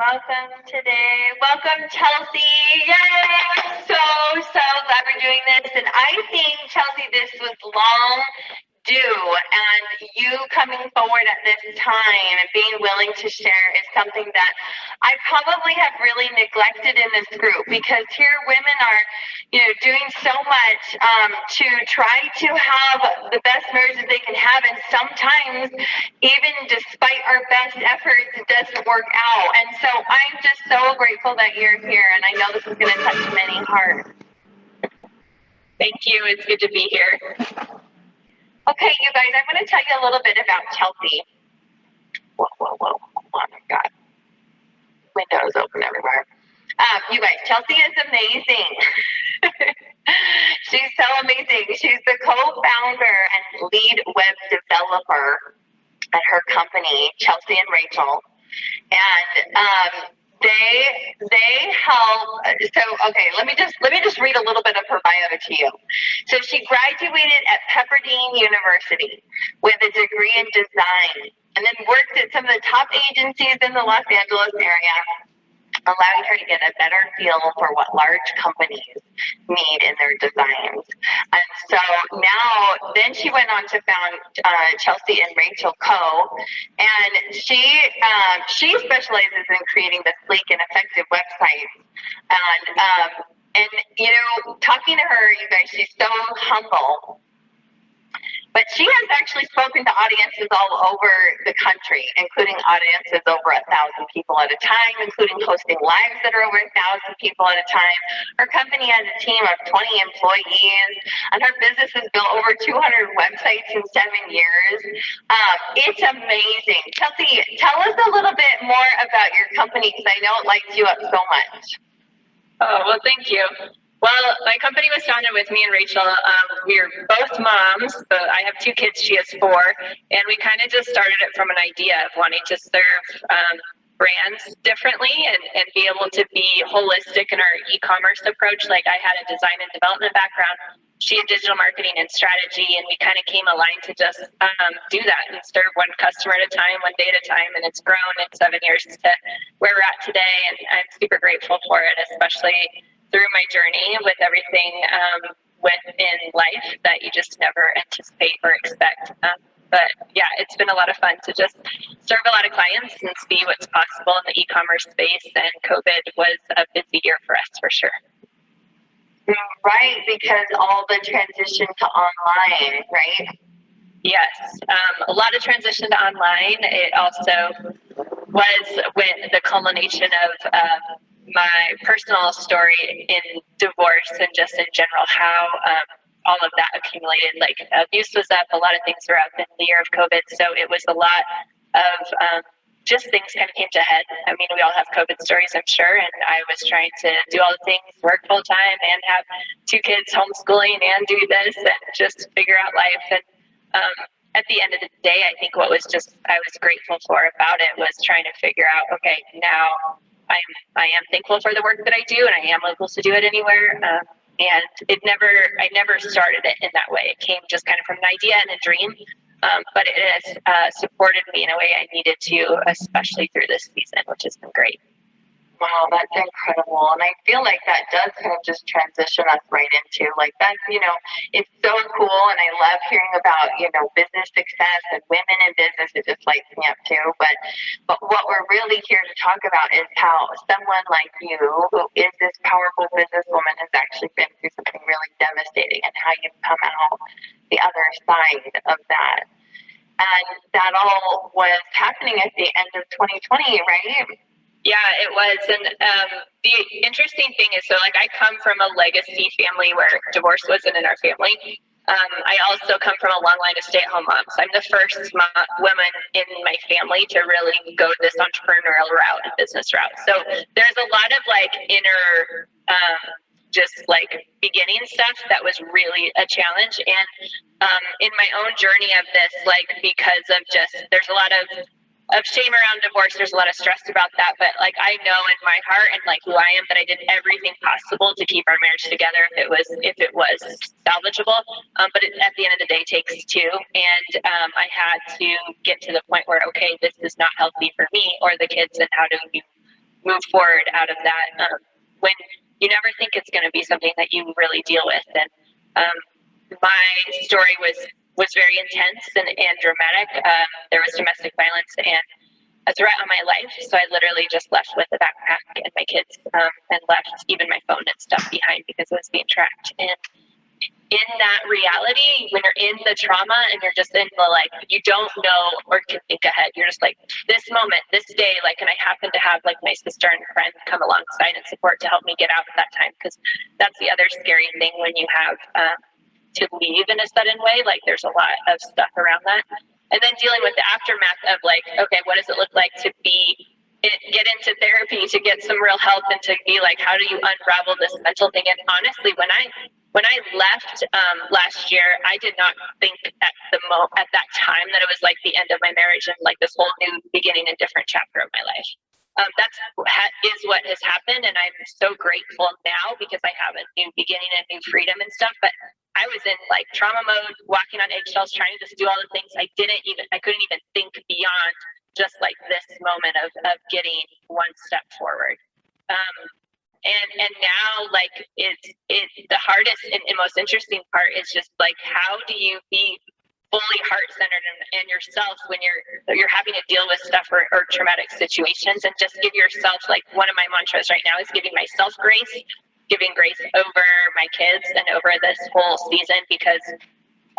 Welcome today. Welcome, Chelsea. Yay! I'm so glad we're doing this. And I think, Chelsea, this was long due. And you coming forward at this time and being willing to share is something that I probably have really neglected in this group, because here women are, doing so much to try to have the best marriage that they can have. And sometimes, even despite our best efforts, it doesn't work out. And so I'm just so grateful that you're here. And I know this is going to touch many hearts. Thank you. It's good to be here. Okay, you guys, I'm going to tell you a little bit about Chelsea. Whoa. Hold on, I've got windows open everywhere. You guys, Chelsea is amazing. She's so amazing. She's the co-founder and lead web developer at her company, Chelsea and Rachel. And they help. So okay, let me just read a little bit of her bio to you. So she graduated at Pepperdine University with a degree in design, and then worked at some of the top agencies in the Los Angeles area, allowing her to get a better feel for what large companies need in their designs. And so then she went on to found Chelsea and Rachel Co. And she specializes in creating the sleek and effective websites. And talking to her, you guys, she's so humble. But she has actually spoken to audiences all over the country, including audiences over 1,000 people at a time, including hosting lives that are over 1,000 people at a time. Her company has a team of 20 employees, and her business has built over 200 websites in 7 years. It's amazing. Chelsea, tell us a little bit more about your company, because I know it lights you up so much. Oh, well, thank you. Well, my company was founded with me and Rachel. We're both moms, but I have 2 kids, she has 4, and we kind of just started it from an idea of wanting to serve brands differently and be able to be holistic in our e-commerce approach. Like, I had a design and development background, she had digital marketing and strategy, and we kind of came aligned to just do that and serve one customer at a time, one day at a time, and it's grown in 7 years to where we're at today, and I'm super grateful for it, especially through my journey with everything within life that you just never anticipate or expect. But yeah, it's been a lot of fun to just serve a lot of clients and see what's possible in the e-commerce space. And COVID was a busy year for us, for sure. Right, because all the transition to online, right? Yes, a lot of transition to online. It also was with the culmination of my personal story in divorce and just in general how all of that accumulated. Like, abuse was up, a lot of things were up in the year of COVID, so it was a lot of just things kind of came to head. I mean, we all have COVID stories, I'm sure, and I was trying to do all the things, work full time and have 2 kids homeschooling and do this and just figure out life. And at the end of the day, I think what was I was grateful for about it was trying to figure out, okay, now I am thankful for the work that I do, and I am able to do it anywhere. And I never started it in that way. It came just kind of from an idea and a dream, but it has supported me in a way I needed to, especially through this season, which has been great. Wow, that's incredible. And I feel like that does kind of just transition us right into like that, it's so cool. And I love hearing about, business success and women in business. It just lights me up too. But what we're really here to talk about is how someone like you, who is this powerful businesswoman, has actually been through something really devastating, and how you've come out the other side of that. And that all was happening at the end of 2020, right? Yeah, it was. And the interesting thing is, so like, I come from a legacy family where divorce wasn't in our family. I also come from a long line of stay-at-home moms. I'm the first woman in my family to really go this entrepreneurial route and business route. So there's a lot of like inner just like beginning stuff that was really a challenge. And in my own journey of this, like, because of just, there's a lot of shame around divorce. There's a lot of stress about that, but like, I know in my heart and like who I am that I did everything possible to keep our marriage together if it was salvageable. But at the end of the day, it takes 2, and I had to get to the point where, okay, this is not healthy for me or the kids, and how do you move forward out of that when you never think it's going to be something that you really deal with. And my story was very intense and dramatic. There was domestic violence and a threat on my life, so I literally just left with a backpack and my kids, and left even my phone and stuff behind because it was being tracked. And in that reality, when you're in the trauma and you're just in the, like, you don't know or can think ahead, you're just like, this moment, this day, like, and I happen to have like my sister and friend come alongside and support to help me get out at that time, because that's the other scary thing when you have to leave in a sudden way. Like, there's a lot of stuff around that. And then dealing with the aftermath of like, okay, what does it look like to get into therapy, to get some real help, and to be like, how do you unravel this mental thing? And honestly, when I left last year, I did not think at that time that it was like the end of my marriage and like this whole new beginning and different chapter of my life. Is what has happened, and I'm so grateful now because I have a new beginning and new freedom and stuff. But I was in like trauma mode, walking on eggshells, trying to just do all the things I couldn't even think beyond just like this moment of getting one step forward. And now, like, it's the hardest and most interesting part is just like, how do you be fully heart-centered and yourself when you're having to deal with stuff or traumatic situations, and just give yourself, like, one of my mantras right now is giving myself grace, giving grace over my kids and over this whole season, because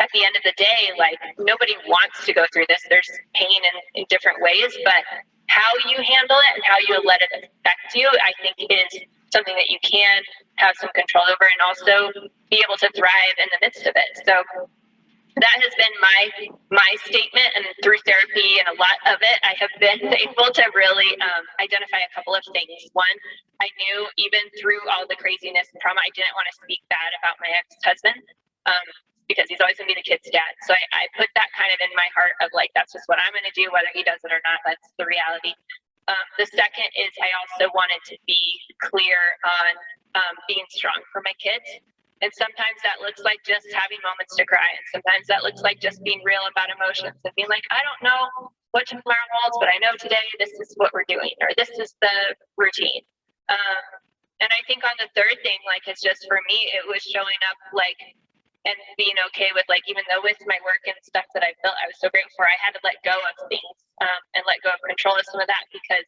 at the end of the day, like, nobody wants to go through this. There's pain in different ways, but how you handle it and how you let it affect you, I think, is something that you can have some control over, and also be able to thrive in the midst of it. So that has been my statement, and through therapy and a lot of it, I have been able to really identify a couple of things. One, I knew even through all the craziness and trauma, I didn't want to speak bad about my ex-husband, because he's always going to be the kid's dad. So I put that kind of in my heart of like, that's just what I'm going to do, whether he does it or not. That's the reality. The second is I also wanted to be clear on being strong for my kids. And sometimes that looks like just having moments to cry. And sometimes that looks like just being real about emotions and being like, I don't know what tomorrow holds, but I know today this is what we're doing, or this is the routine. And I think on the third thing, like, it's just for me, it was showing up like, and being okay with, like, even though with my work and stuff that I built, I was so grateful for, I had to let go of things and let go of control of some of that, because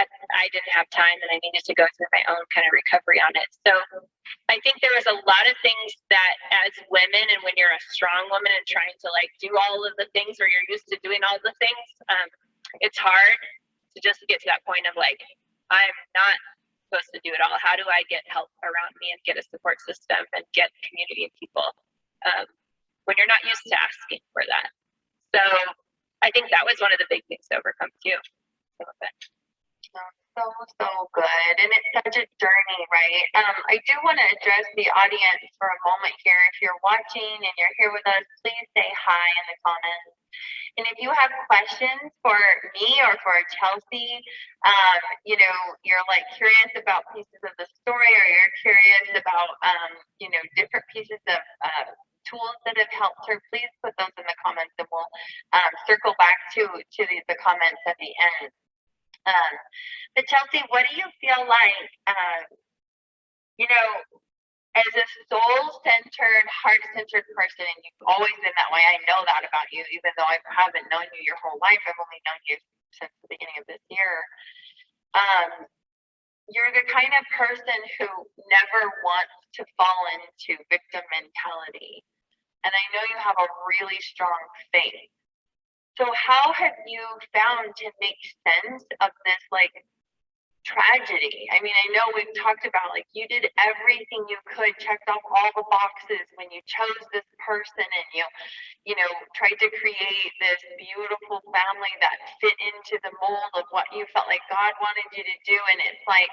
I didn't have time and I needed to go through my own kind of recovery on it. So I think there was a lot of things that as women, and when you're a strong woman and trying to like do all of the things, or you're used to doing all the things, it's hard to just get to that point of like, I'm not supposed to do it all. How do I get help around me and get a support system and get community of people when you're not used to asking for that? So I think that was one of the big things to overcome too. Some of it. So good. And it's such a journey, right? I do want to address the audience for a moment here. If you're watching and you're here with us, please say hi in the comments. And if you have questions for me or for Chelsea, you're like curious about pieces of the story, or you're curious about, different pieces of tools that have helped her, please put those in the comments, and we'll circle back to the comments at the end. But Chelsea, what do you feel like, as a soul-centered, heart-centered person, and you've always been that way, I know that about you, even though I haven't known you your whole life, I've only known you since the beginning of this year. You're the kind of person who never wants to fall into victim mentality. And I know you have a really strong faith. So how have you found to make sense of this, like, tragedy? I mean, I know we've talked about, like, you did everything you could, checked off all the boxes when you chose this person, and you tried to create this beautiful family that fit into the mold of what you felt like God wanted you to do. And it's like,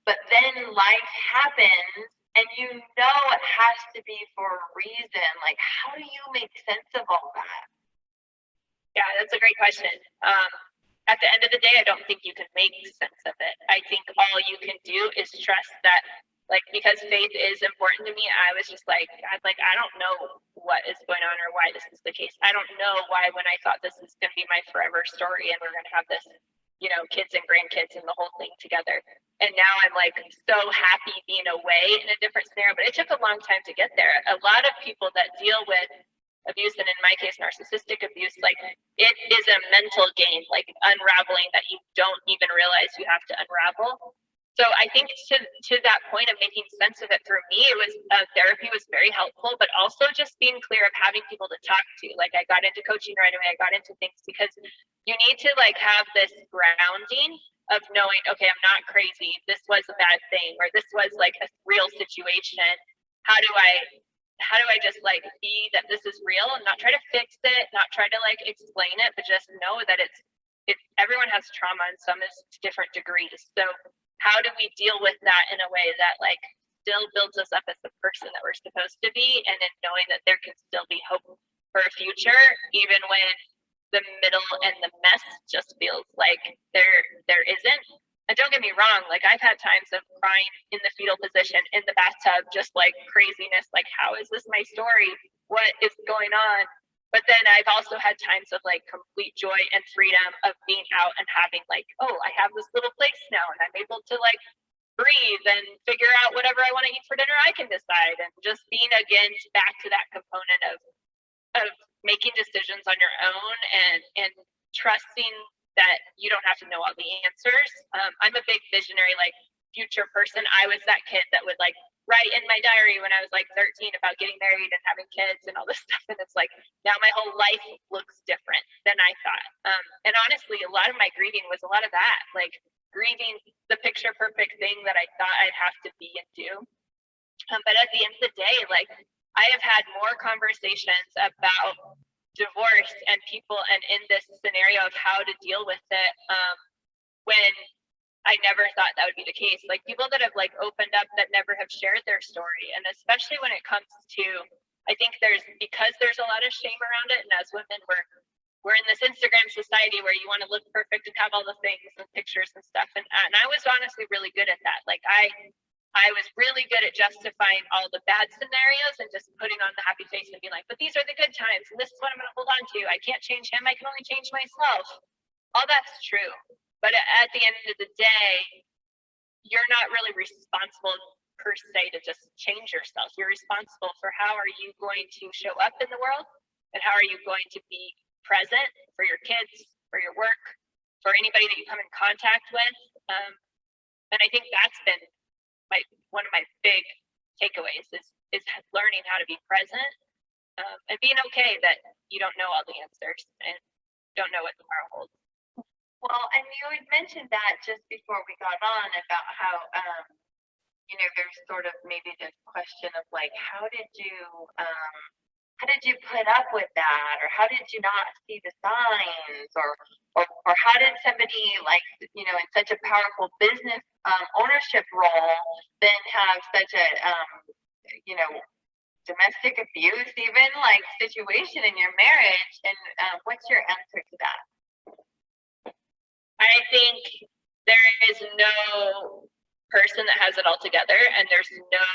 but then life happens, and it has to be for a reason. Like, how do you make sense of all that? Yeah, that's a great question. At the end of the day, I don't think you can make sense of it. I think all you can do is trust that, like, because faith is important to me, I was just like, I don't know what is going on or why this is the case. I don't know why, when I thought this is going to be my forever story and we're going to have this, kids and grandkids and the whole thing together. And now I'm like so happy being away in a different scenario, but it took a long time to get there. A lot of people that deal with abuse, and in my case, narcissistic abuse, like it is a mental game, like unraveling that you don't even realize you have to unravel. So I think to that point of making sense of it, for me, it was therapy was very helpful, but also just being clear of having people to talk to. Like I got into coaching right away. I got into things because you need to like have this grounding of knowing, okay, I'm not crazy. This was a bad thing, or this was like a real situation. How do I just like be that this is real and not try to fix it, not try to like explain it, but just know that it's everyone has trauma in some different degrees. So how do we deal with that in a way that like still builds us up as the person that we're supposed to be, and in knowing that there can still be hope for a future, even when the middle and the mess just feels like there isn't. And don't get me wrong, like I've had times of crying in the fetal position in the bathtub, just like craziness, like how is this my story? What is going on? But then I've also had times of like complete joy and freedom of being out and having like, oh, I have this little place now and I'm able to like breathe and figure out whatever I want to eat for dinner, I can decide. And just being again back to that component of making decisions on your own and trusting that you don't have to know all the answers. I'm a big visionary, like future person. I was that kid that would like write in my diary when I was like 13 about getting married and having kids and all this stuff. And it's like, now my whole life looks different than I thought. And honestly, a lot of my grieving was a lot of that, like grieving the picture perfect thing that I thought I'd have to be and do. But at the end of the day, like I have had more conversations about divorce and people and in this scenario of how to deal with it when I never thought that would be the case. Like people that have like opened up that never have shared their story. And especially when it comes to, I think because there's a lot of shame around it. And as women, we're in this Instagram society where you want to look perfect and have all the things and pictures and stuff. And I was honestly really good at that. Like I was really good at justifying all the bad scenarios and just putting on the happy face and being like, but these are the good times and this is what I'm going to hold on to. I can't change him. I can only change myself. All that's true. But at the end of the day, you're not really responsible per se to just change yourself. You're responsible for how are you going to show up in the world and how are you going to be present for your kids, for your work, for anybody that you come in contact with. And I think that's been one of my big takeaways is learning how to be present and being okay that you don't know all the answers and don't know what tomorrow holds. Well, and you had mentioned that just before we got on about how, there's sort of maybe this question of like, how did you put up with that? Or how did you not see the signs? Or how did somebody like, in such a powerful business ownership role then have such a, domestic abuse even like situation in your marriage? And what's your answer to that? I think there is no person that has it all together, and there's no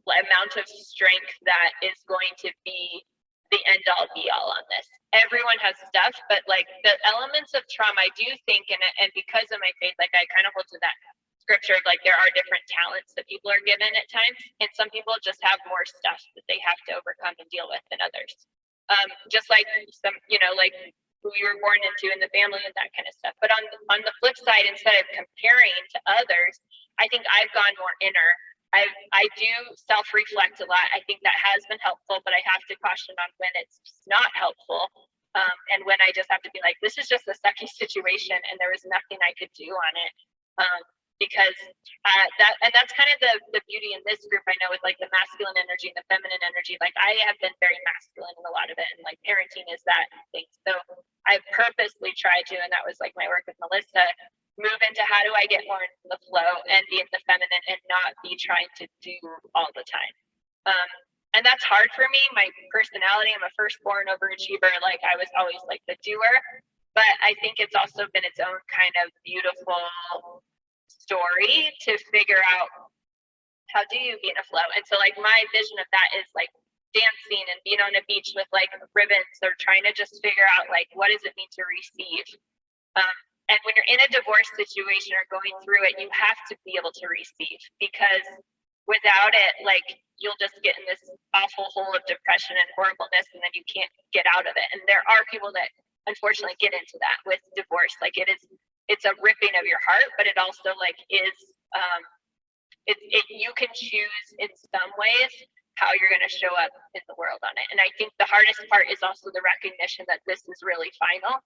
amount of strength that is going to be the end all be all on this. Everyone has stuff, but like the elements of trauma, I do think, and because of my faith, like I kind of hold to that scripture, like there are different talents that people are given at times, and some people just have more stuff that they have to overcome and deal with than others. Just like some, like who you were born into in the family and that kind of stuff. But on the flip side, instead of comparing to others, I think I've gone more inner. I do self-reflect a lot. I think that has been helpful, but I have to caution on when it's not helpful. And when I just have to be like, this is just a sucky situation and there was nothing I could do on it. Because that's kind of the beauty in this group. I know with like the masculine energy and the feminine energy, like I have been very masculine in a lot of it, and like parenting is that thing. So I've purposely tried to, and that was like my work with Melissa, move into how do I get more in the flow and be in the feminine and not be trying to do all the time. And that's hard for me. My personality, I'm a firstborn overachiever. Like I was always like the doer, but I think it's also been its own kind of beautiful story to figure out how do you be in a flow. And so like my vision of that is like dancing and being on a beach with like ribbons or trying to just figure out like what does it mean to receive. And when you're in a divorce situation or going through it, you have to be able to receive, because without it, like, you'll just get in this awful hole of depression and horribleness, and then you can't get out of it. And there are people that unfortunately get into that with divorce. Like, it's a ripping of your heart, but it also like is, you can choose in some ways how you're going to show up in the world on it. And I think the hardest part is also the recognition that this is really final.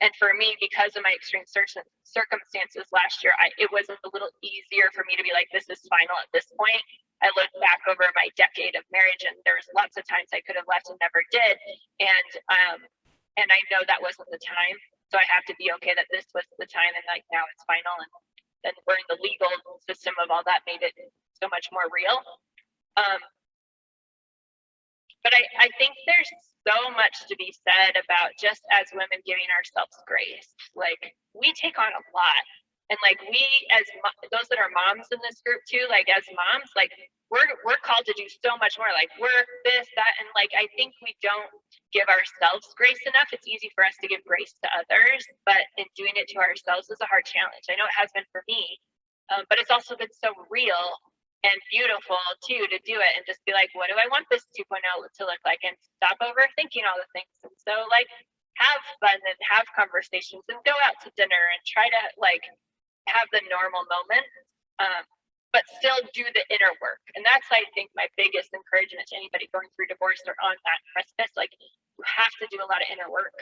And for me, because of my extreme circumstances last year, it was a little easier for me to be like, this is final at this point. I look back over my decade of marriage, and there's lots of times I could have left and never did. And I know that wasn't the time. So I have to be okay that this was the time, and like now it's final. And then we're in the legal system of all that made it so much more real. But I think there's so much to be said about just as women giving ourselves grace. Like, we take on a lot. And like, we as those that are moms in this group too, like as moms, like we're called to do so much more, like work, this, that. And like, I think we don't give ourselves grace enough. It's easy for us to give grace to others, but in doing it to ourselves is a hard challenge. I know it has been for me, but it's also been so real and beautiful too to do it and just be like, what do I want this 2.0 to look like, and stop overthinking all the things. And so like, have fun and have conversations and go out to dinner and try to like have the normal moments, but still do the inner work. And that's, I think, my biggest encouragement to anybody going through divorce or on that precipice. Like, you have to do a lot of inner work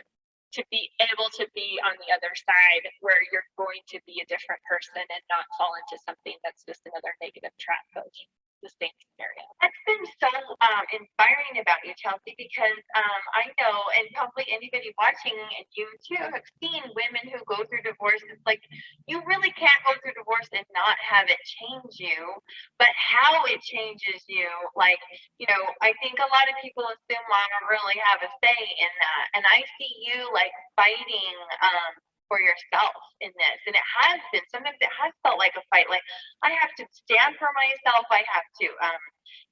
to be able to be on the other side where you're going to be a different person and not fall into something that's just another negative trap of the same scenario. That's been so inspiring about you, Chelsea, because I know, and probably anybody watching, and you too, have seen women who go through divorce. It's like, you really can't go through divorce and not have it change you, but how it changes you, like, you know, I think a lot of people assume mama really have a say in that. And I see you like fighting for yourself in this. And it has been, sometimes it has felt like a fight. Like, I have to stand for myself. I have to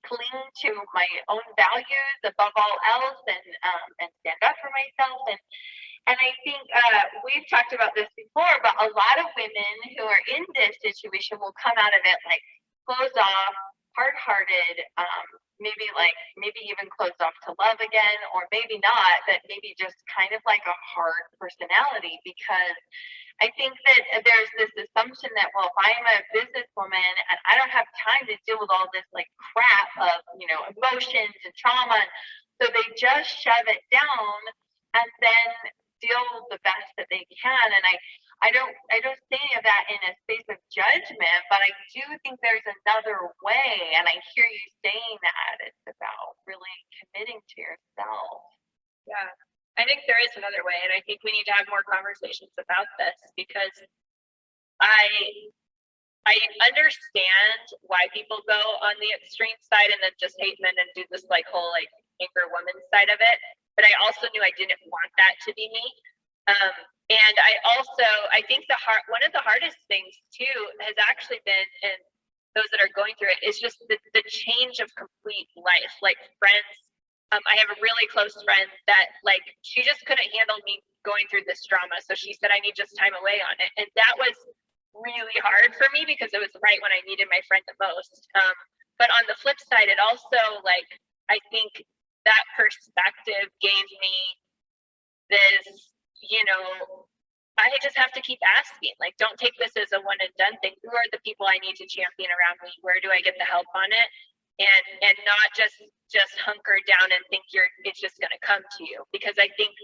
cling to my own values above all else, and stand up for myself. And I think we've talked about this before, but a lot of women who are in this situation will come out of it like closed off, hard-hearted, maybe even closed off to love again, or maybe not, but maybe just kind of like a hard personality, because I think that there's this assumption that, well, if I'm a businesswoman and I don't have time to deal with all this like crap of, you know, emotions and trauma, so they just shove it down and then deal the best that they can. And I don't say any of that in a space of judgment, but I do think there's another way. And I hear you saying that it's about really committing to yourself. Yeah, I think there is another way. And I think we need to have more conversations about this, because I understand why people go on the extreme side and then just hate men and do this like whole like anger woman side of it. But I also knew I didn't want that to be me. And I think one of the hardest things too has actually been, and those that are going through it, is just the change of complete life, like friends. I have a really close friend that like, she just couldn't handle me going through this drama. So she said, I need just time away on it. And that was really hard for me, because it was right when I needed my friend the most. But on the flip side, it also, like, I think that perspective gave me this, you know, I just have to keep asking, like, don't take this as a one and done thing. Who are the people I need to champion around me? Where do I get the help on it? And not just hunker down and think it's just going to come to you. Because I think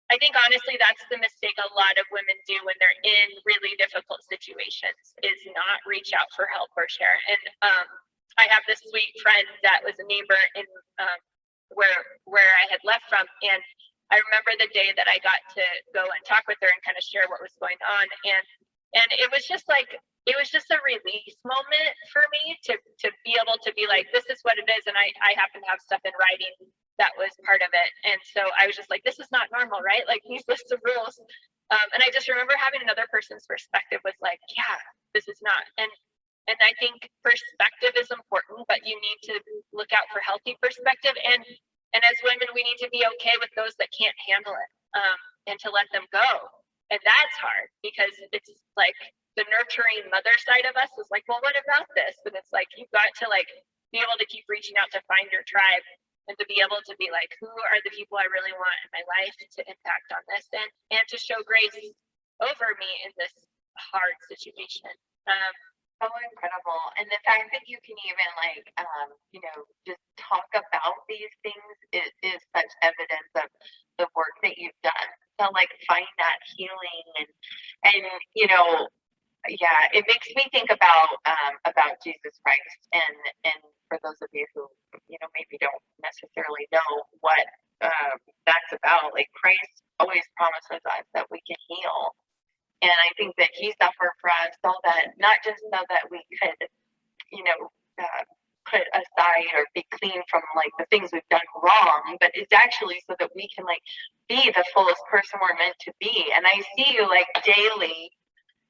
honestly, that's the mistake a lot of women do when they're in really difficult situations, is not reach out for help or share. And I have this sweet friend that was a neighbor in where I had left from, and I remember the day that I got to go and talk with her and kind of share what was going on, and it was just a release moment for me to be able to be like, this is what it is, and I happen to have stuff in writing that was part of it. And so I was just like, this is not normal, right? Like, these lists of rules. And I just remember having another person's perspective was like, yeah, this is not. And I think perspective is important, but you need to look out for healthy perspective. And as women, we need to be okay with those that can't handle it, and to let them go. And that's hard because it's like the nurturing mother side of us is like, well, what about this? And it's like, you've got to like be able to keep reaching out to find your tribe and to be able to be like, who are the people I really want in my life to impact on this and to show grace over me in this hard situation. So incredible. And the fact that you can even like, just talk about these things is such evidence of the work that you've done. So like find that healing and yeah, it makes me think about Jesus Christ and for those of you who, maybe don't necessarily know what that's about, like Christ always promises us that we can heal. And I think that he suffered for us so that not just so that we could, put aside or be clean from like the things we've done wrong, but it's actually so that we can like be the fullest person we're meant to be. And I see you like daily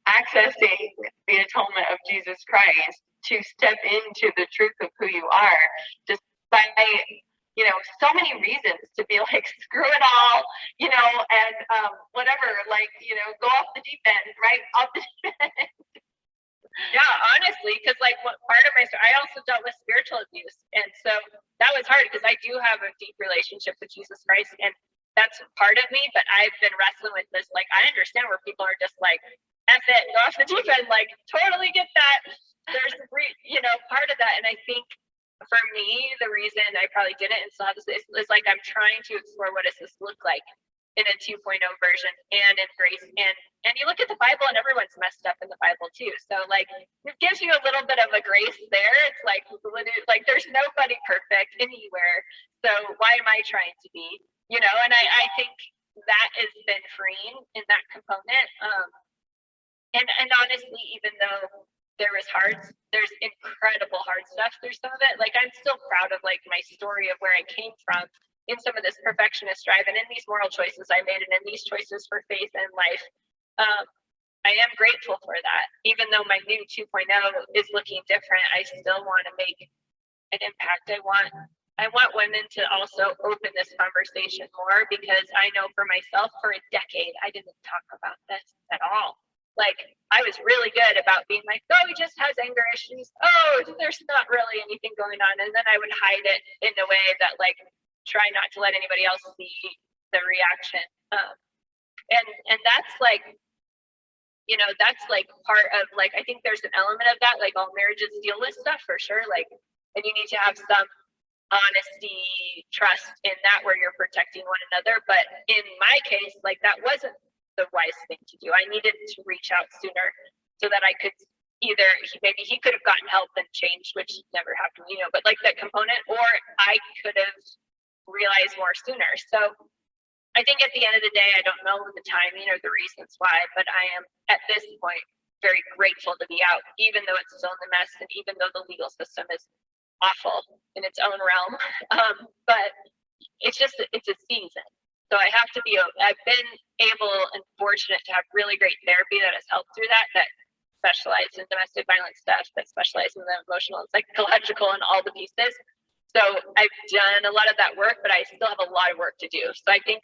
accessing the atonement of Jesus Christ to step into the truth of who you are, just by so many reasons to be like, screw it all, and whatever, like, go off the deep end, right? Off the deep end. Yeah, honestly, because like what part of my story, I also dealt with spiritual abuse. And so that was hard because I do have a deep relationship with Jesus Christ. And that's part of me, but I've been wrestling with this. Like, I understand where people are just like, F it, go off the deep end, like, totally get that. There's, part of that. And I think for me, the reason I probably didn't and still have this is like, I'm trying to explore what does this look like in a 2.0 version and in grace. And you look at the Bible and everyone's messed up in the Bible too. So like, it gives you a little bit of a grace there. It's like there's nobody perfect anywhere. So why am I trying to be, and I think that has been freeing in that component. And honestly, even though there was there's incredible hard stuff through some of it. Like I'm still proud of like my story of where I came from in some of this perfectionist drive and in these moral choices I made and in these choices for faith and life. I am grateful for that. Even though my new 2.0 is looking different, I still want to make an impact. I want women to also open this conversation more because I know for myself for a decade, I didn't talk about this at all. Like I was really good about being like, oh, he just has anger issues. Oh, there's not really anything going on. And then I would hide it in a way that like, try not to let anybody else see the reaction. And that's like, that's like part of like, I think there's an element of that, like all marriages deal with stuff for sure. Like, and you need to have some honesty, trust in that where you're protecting one another. But in my case, like that wasn't the wise thing to do. I needed to reach out sooner so that I could either maybe he could have gotten help and changed, which never happened, but like that component, or I could have realized more sooner. So I think at the end of the day, I don't know the timing or the reasons why, but I am at this point very grateful to be out, even though it's still in the mess and even though the legal system is awful in its own realm. But it's a season. So I have to be, I've been able and fortunate to have really great therapy that has helped through that specializes in domestic violence stuff, that specializes in the emotional and psychological and all the pieces. So I've done a lot of that work, but I still have a lot of work to do. So I think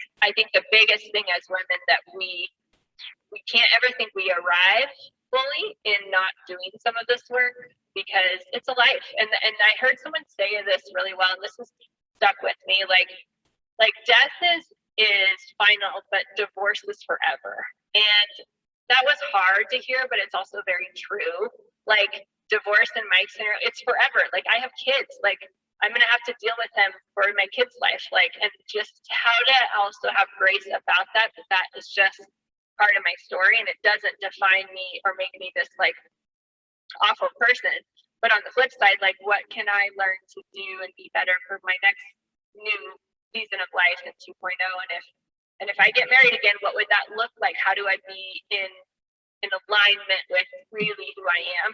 the biggest thing as women that we can't ever think we arrive fully in not doing some of this work because it's a life. And I heard someone say this really well, and this has stuck with me. Like death is final, but divorce is forever. And that was hard to hear, but it's also very true. Like divorce in my scenario, it's forever. Like I have kids, like I'm going to have to deal with them for my kids' life. Like, and just how to also have grace about that is just part of my story. And it doesn't define me or make me this like awful person. But on the flip side, like what can I learn to do and be better for my next new season of life in 2.0? And if I get married again, what would that look like? How do I be in alignment with really who I am,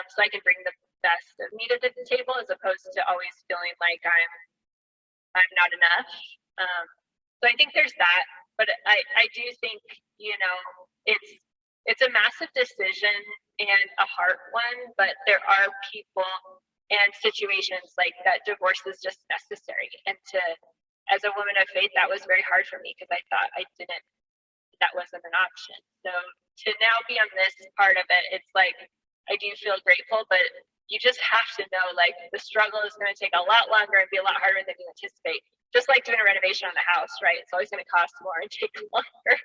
so I can bring the best of me to the table, as opposed to always feeling like I'm not enough. So I think there's that, but I do think it's a massive decision and a hard one, but there are people and situations like that divorce is just necessary. And as a woman of faith, that was very hard for me because I thought I didn't that wasn't an option. So to now be on this part of it, it's like I do feel grateful, but you just have to know like the struggle is going to take a lot longer and be a lot harder than you anticipate. Just like doing a renovation on a house, right? It's always going to cost more and take longer.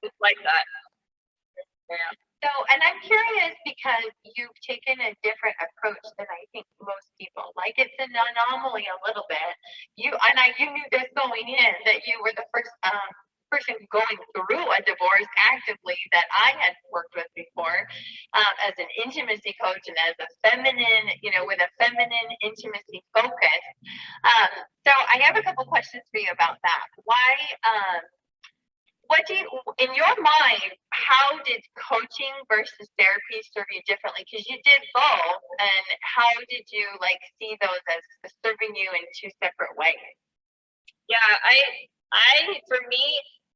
It's like that. Yeah. So, and I'm curious because you've taken a different approach than I think most people. Like it's an anomaly a little bit. You knew this going in that you were the first person going through a divorce actively that I had worked with before, as an intimacy coach and as a feminine, with a feminine intimacy focus. So I have a couple questions for you about that. Why? What do you, in your mind, how did coaching versus therapy serve you differently? Because you did both, and how did you see those as serving you in two separate ways? Yeah, for me,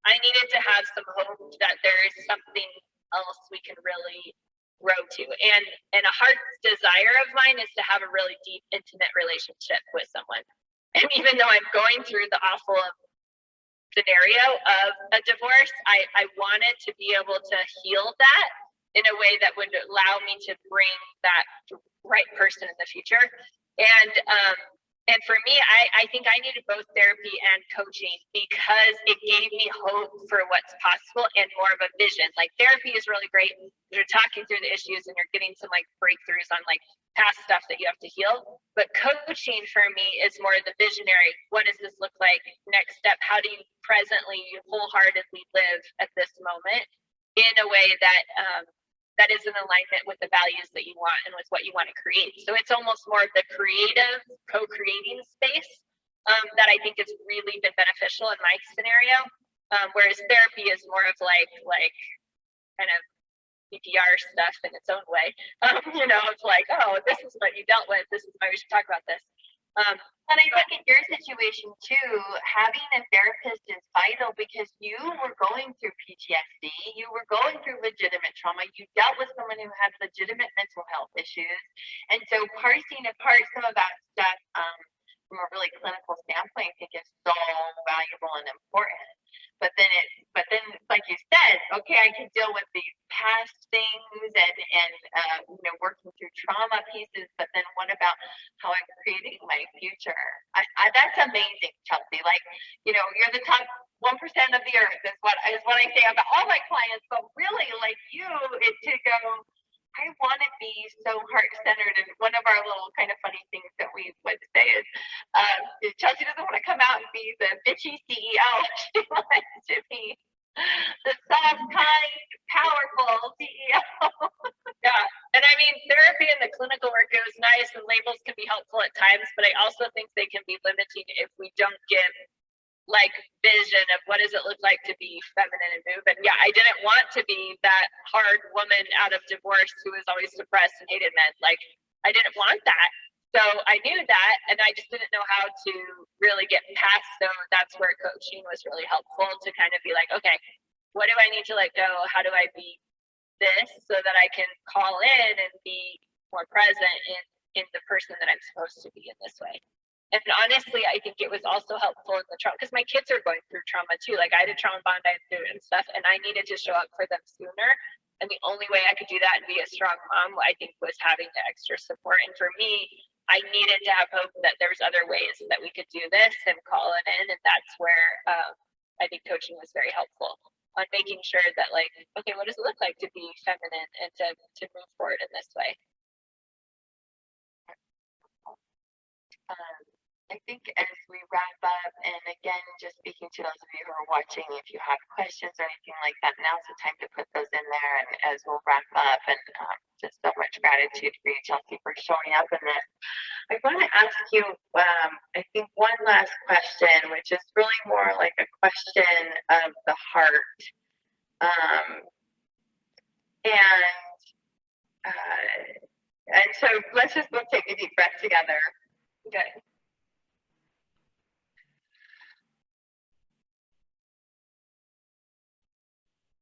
I needed to have some hope that there is something else we can really grow to. And a heart desire of mine is to have a really deep, intimate relationship with someone. And even though I'm going through the awful scenario of a divorce, I wanted to be able to heal that in a way that would allow me to bring that right person in the future. And for me, I think I needed both therapy and coaching because it gave me hope for what's possible and more of a vision. Like therapy is really great. You're talking through the issues and you're getting some breakthroughs on past stuff that you have to heal. But coaching for me is more the visionary. What does this look like? Next step. How do you presently wholeheartedly live at this moment in a way that that is in alignment with the values that you want and with what you want to create. So it's almost more of the creative, co-creating space that I think has really been beneficial in my scenario. Whereas therapy is more of kind of CPR stuff in its own way. It's oh, this is what you dealt with. This is why we should talk about this. And I think in your situation too, having a therapist is vital because you were going through PTSD, you were going through legitimate trauma, you dealt with someone who had legitimate mental health issues. And so parsing apart some of that stuff from a really clinical standpoint, I think is so valuable and important. But then like you said, okay, I can deal with these past things and working through trauma pieces, but then what about how I'm creating my future? That's amazing, Chelsea. You're the top 1% of the earth is what I say about all my clients, but really you, it's to go, I want to be so heart-centered. And one of our little kind of funny things that we would say is Chelsea doesn't want to come out and be the bitchy CEO. She wants to be the soft, kind, powerful CEO. Yeah. And I mean, therapy and the clinical work is nice and labels can be helpful at times, but I also think they can be limiting if we don't give vision of what does it look like to be feminine and move. And yeah, I didn't want to be that hard woman out of divorce who was always depressed and hated men. I didn't want that. So I knew that, and I just didn't know how to really get past. So that's where coaching was really helpful to kind of be okay, what do I need to let go? How do I be this so that I can call in and be more present in the person that I'm supposed to be in this way? And honestly, I think it was also helpful in the trauma because my kids are going through trauma too. I did trauma bond and stuff, and I needed to show up for them sooner. And the only way I could do that and be a strong mom, I think, was having the extra support. And for me, I needed to have hope that there's other ways that we could do this and call it in. And that's where I think coaching was very helpful on making sure that okay, what does it look like to be feminine and to move forward in this way? I think as we wrap up, and again, just speaking to those of you who are watching, if you have questions or anything like that, now's the time to put those in there. And as we'll wrap up, and just so much gratitude for you, Chelsea, for showing up in this. I want to ask you, I think, one last question, which is really more like a question of the heart. And so let's take a deep breath together. Okay.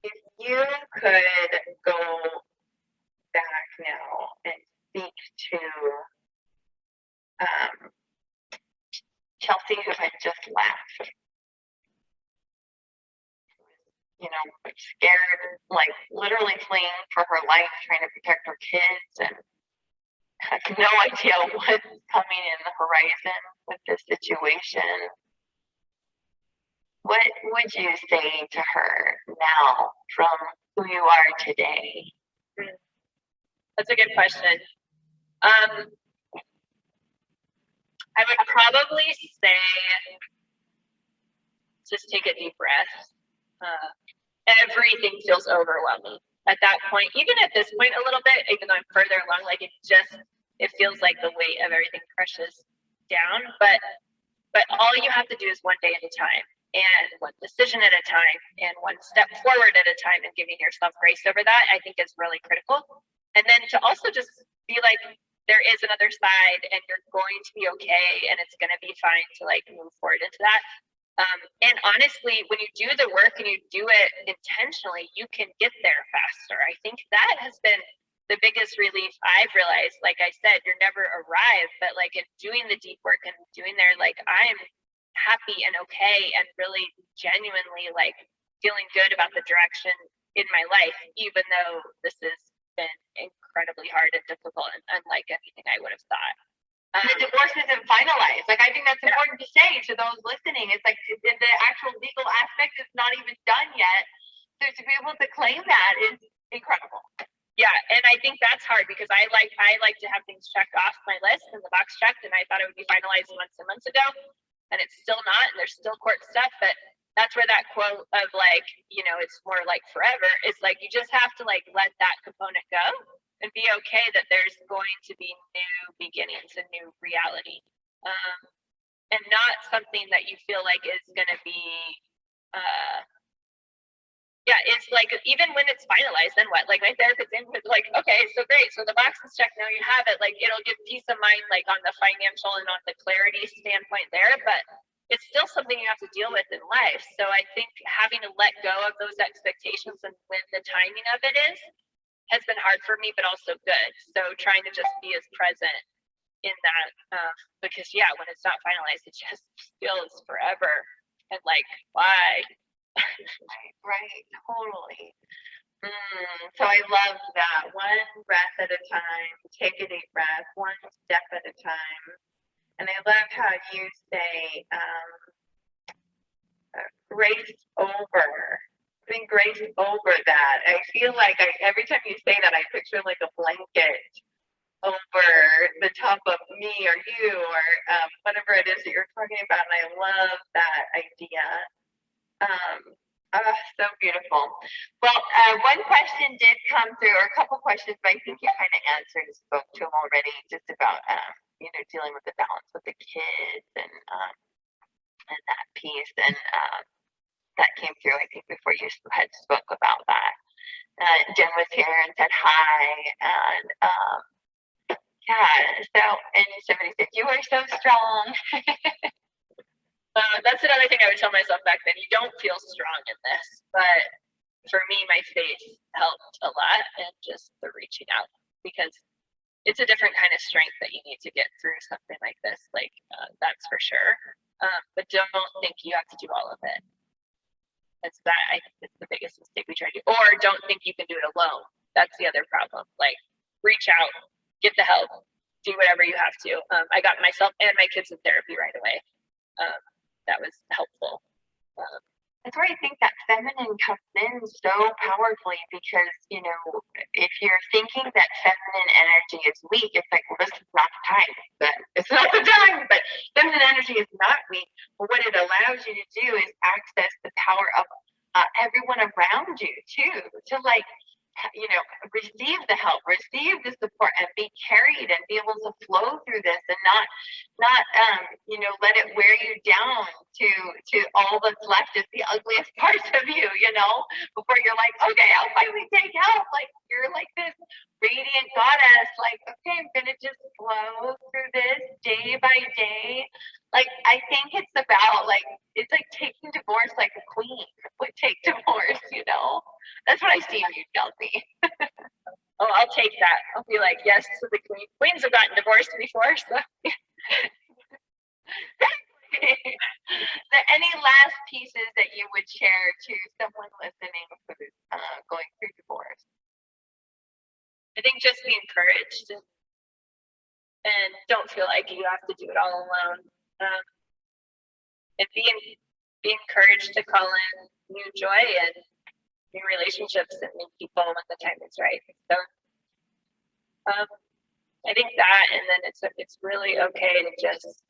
If you could go back now and speak to Chelsea, who had just laughed, like scared, like literally fleeing for her life, trying to protect her kids, and had no idea what's coming in the horizon with this situation. What would you say to her now from who you are today? That's a good question. I would probably say just take a deep breath. Everything feels overwhelming at that point, even at this point a little bit, even though I'm further along, like it feels like the weight of everything crushes down. But all you have to do is one day at a time, and one decision at a time, and one step forward at a time, and giving yourself grace over that, I think is really critical. And then to also just be like, there is another side, and you're going to be okay, and it's going to be fine to like move forward into that. And honestly, when you do the work and you do it intentionally, you can get there faster. I think that has been the biggest relief I've realized. Like I said, you're never arrived, but like in doing the deep work and doing there, like I'm happy and okay and really genuinely like feeling good about the direction in my life, even though this has been incredibly hard and difficult and unlike anything I would have thought. The divorce isn't finalized. Like, I think that's important to say to those listening. It's like the actual legal aspect is not even done yet. So to be able to claim that is incredible. Yeah, and I think that's hard because I like to have things checked off my list and the box checked, and I thought it would be finalized months and months ago, and it's still not, and there's still court stuff. But that's where that quote of like, it's more like forever is like, you just have to like let that component go and be okay that there's going to be new beginnings and new reality, and not something that you feel like is going to be it's like, even when it's finalized, then what? Like my therapist was like, okay, so great, so the box is checked, now you have it, like it'll give peace of mind, like on the financial and on the clarity standpoint there, but it's still something you have to deal with in life. So I think having to let go of those expectations and when the timing of it has been hard for me, but also good. So trying to just be as present in that, because when it's not finalized, it just feels forever. And like, why? Right, totally. So I love that. One breath at a time, take a deep breath, one step at a time. And I love how you say, grace over. Putting grace over that. I feel like every time you say that, I picture like a blanket over the top of me or you or whatever it is that you're talking about. And I love that idea. So beautiful. Well, one question did come through, or a couple questions, but I think you kind of answered and spoke to them already, just about dealing with the balance with the kids and that piece. And that came through, I think, before you had spoke about that. Jen was here and said hi, and and somebody said, you are so strong. That's another thing I would tell myself back then. You don't feel strong in this, but for me, my faith helped a lot, and just the reaching out, because it's a different kind of strength that you need to get through something like this. Like that's for sure. But don't think you have to do all of it. I think it's the biggest mistake we try to do. Or don't think you can do it alone. That's the other problem. Like, reach out, get the help, do whatever you have to. I got myself and my kids in therapy right away. That was helpful. That's where I think that feminine comes in so powerfully, because, if you're thinking that feminine energy is weak, it's like, well, this is not the time. But it's not the time. But feminine energy is not weak. But what it allows you to do is access the power of everyone around you too, to like, receive the help, receive the support, and be carried and be able to flow through this, and not let it wear you down to all that's left is the ugliest parts of you, before you're like, okay, I'll finally take help. Like, you're like this radiant goddess, like, okay, I'm gonna just flow through this day by day. Like, I think it's about like, it's like taking divorce like a queen would take divorce, That's what I see in you, Kelsey. Oh, I'll take that. I'll be like, yes to the queen. Queens have gotten divorced before, so. there any last pieces that you would share to someone listening who's going through divorce? I think just be encouraged and don't feel like you have to do it all alone. And be encouraged to call in new joy and new relationships and new people when the time is right. So I think that, and then it's really okay to just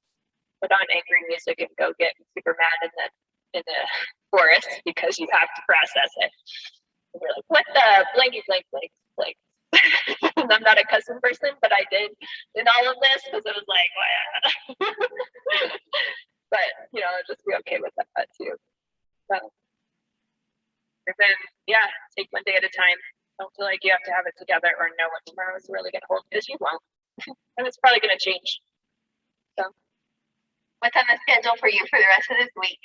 put on angry music and go get super mad in the forest because you have to process it. And you're like, what the blanky blank. I'm not a cousin person, but I did in all of this because it was like, wow. But just be okay with that too. So, and then take one day at a time. Don't feel like you have to have it together or know what tomorrow is really going to hold, because you won't. And it's probably going to change. So, what's on the schedule for you for the rest of this week?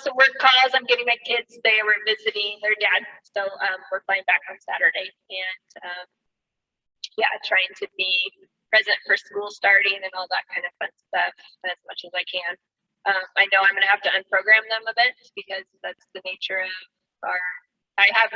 Some work calls. I'm getting my kids. They were visiting their dad, so we're flying back on Saturday, and trying to be present for school starting and all that kind of fun stuff as much as I can. I know I'm going to have to unprogram them a bit because that's the nature of I have